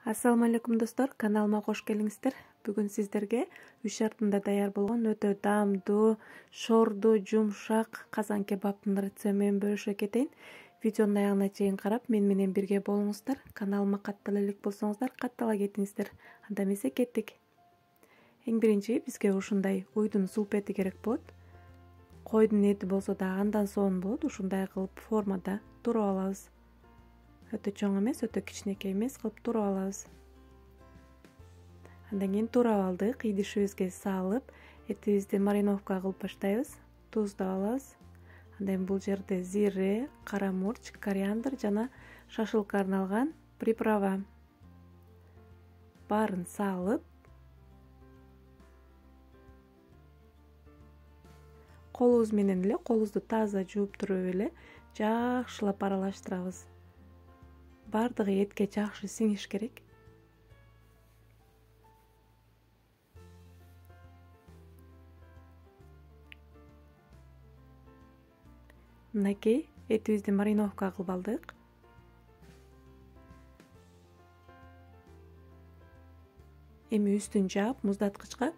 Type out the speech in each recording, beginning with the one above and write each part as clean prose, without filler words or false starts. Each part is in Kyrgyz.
Assalamu алейкум достор, каналыма кош келиңиздер. Бүгүн сиздерге 3 шартында даяр болгон өтө даамдуу, шорду, жумшак казан кебабтын рецептин менен бөлүшө кетейин. Видеонун аягына чейин карап, мен менен бирге болуңуздар. Каналыма каттала элек болсоңуздар, каттала кетиңиздер. Анда эмесе кеттик. Эң биринчи бизге ушундай уйдун сулпети керек болот. Койдун эти болсо да андан сонун болот. Ушундай кылып формада туруп алабыз. Өтө чоң эмес, өтө кичинекей эмес кылып туруп алабыз. Андан кийин туруп алдык, идишибизге салып, этибизди мариновка кылып баштайбыз. Туздап алабыз. Андан кийин бул жерде зире, кара мурч, кориандр жана шашлыкка арналган приправа. Баарын салып, колубуз менен эле, колубузду таза жууп туруп эле жакшылап аралаштырабыз. Бардыгы этке жакшы сиңиш керек. Мынакей этибизди мариновка кылып алдык. Эми үстүн жаап, муздаткычка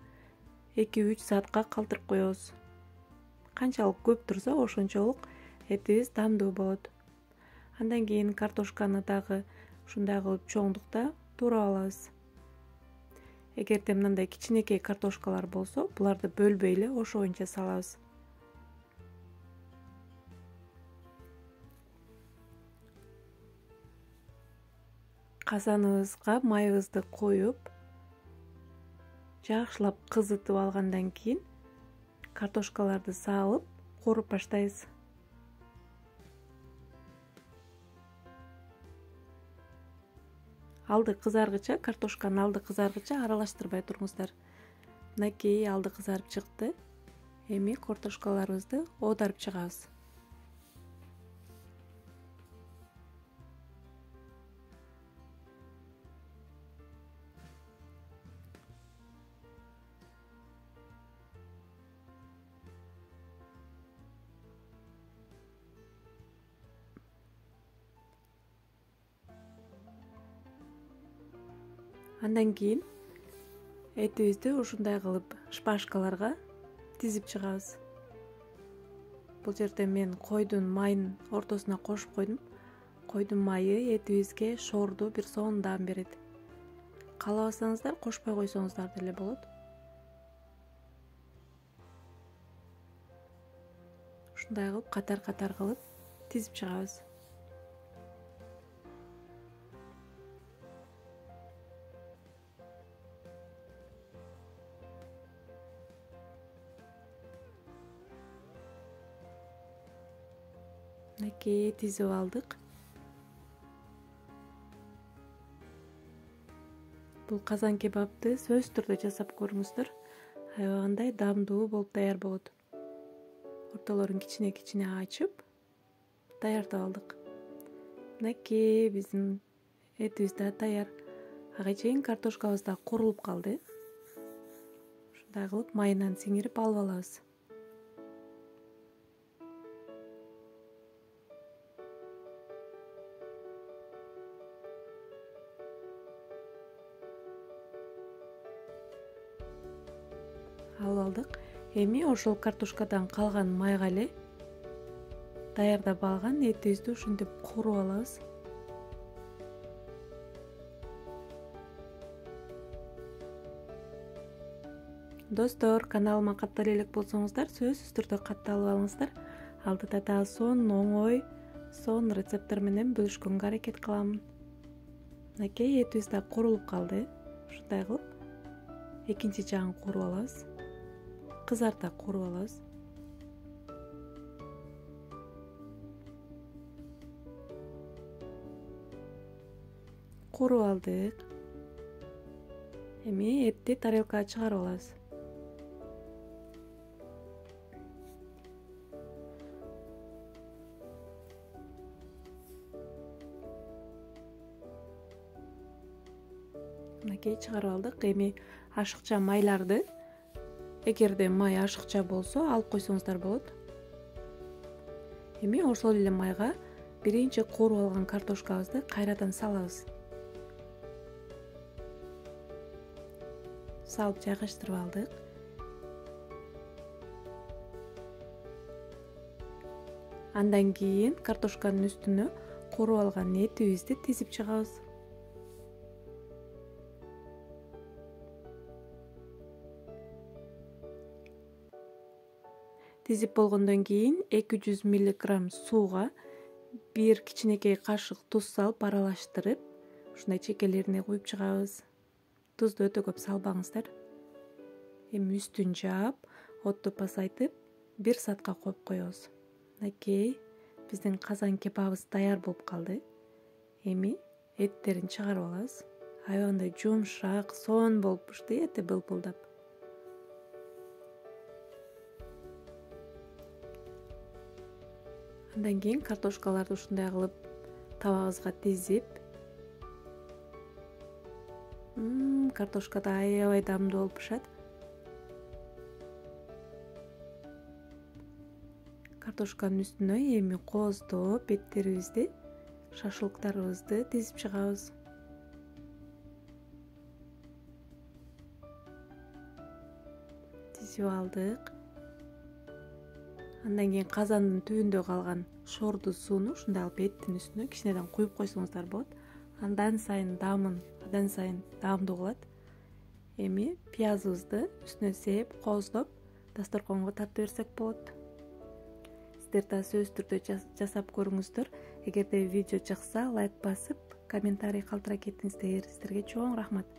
2-3 саатка калтырып коебуз. Канчалык көп турса, ошончолук этибиз даамдуу болот. Андан кийин картошканы дагы ушундай кылып чоңдукта туруп алабыз. Эгерде мындай кичинекей картошкалар болсо, буларды бөлбөй эле ошо боюнча салабыз. Казаныбызга майыбызды коюп, жакшылап кызытып алгандан кийин картошкаларды салып, кууруп баштайбыз. Алды кызаргыча, картошканын алды кызаргыча аралаштырбай туруңуздар. Мынакей алды кызарып чыкты. Эми картошкаларыбызды оодарып чыгабыз. Андан кийин этибизди ушундай кылып шпажкаларга тизип чыгабыз. Бул жерде мен койдун майын ортосуна кошуп койдум. Койдун майы этибизге шорду бир сонун даам берет. Каалабасаңыздар кошпой койсоңуздар деле болот. Ушундай кылып катар-катар кылып тизип чыгабыз. Мынакей тизип алдык. Бул казан кебабты сөзсүз түрдө жасап көрүңүздөр. Аябагандай даамдуу болуп даяр болот. Ортолорун кичине-кичине ачып даярдап алдык. Мынакей биздин этибиз да даяр. Ага чейин картошкабыз да курулуп калды. Ушундай кылып майынан сиңирип алып алабыз. Алып алдык. Эми ошол картошкадан калган майга эле даярдап алган этибизди ушинтип кууруп алабыз. Достор, каналыма каттала элек болсоңуздар, сөзсүз түрдө катталып алыңыздар. Алдыда дагы сонун оңой, сонун рецепттер менен бөлүшкөнгө аракет кылам. Мынакей этибиз да курулуп калды. Ушундай кылып экинчи жагын кууруп алабыз. Кызарта кууруп алабыз. Кууруп алдык. Эми этти тарелкага чыгарып алабыз. Мынакей чыгарып алдык. Эми ашыкча майларды, эгерде май ашыкча болсо, алып койсоңуздар болот. Эми ошол эле майга биринчи кууруп алган картошкабызды кайрадан салабыз. салып жайгаштырып алдык. Андан кийин картошканын үстүнө кууруп алган этибизди тизип чыгабыз. Тизип болгондон кийин 200 мг сууга 1 кичинекей кашык туз салып аралаштырып, ушундай чекелерине куюп чыгабыз. Тузду өтө көп салбаңыздар. Эми үстүн жаап, отту пасайтып, 1 саатка коюп коебуз. Окей, биздин казан кебабыбыз даяр болуп калды. Эми эттерин чыгарып алабыз. Аябандай жумшак, сонун болуп пышты, эти былбылдап. Андан кийин картошкаларды ушундай кылып табагыбызга тизип, картошка да аябай даамдуу болуп пышат. Картошканын үстүнө эми кооздоп эттерибизди, шашлыктарыбызды тизип чыгабыз. Тизип алдык. Андан кийин казандын түбүндө калган шорду сууну ушундай алып эттин үстүнө кичинеден куюп койсоңуздар болот. Андан сайын даамдуу болот. Эми пиязыбызды үстүнө сээп, кооздоп, дасторконго тартып берсек болот. Сиздер да сөзсүз түрдө жасап көрүңүздөр. Эгерде видео жакса, лайк басып, комментарий калтыра кетиңиздер. Сиздерге чоң рахмат.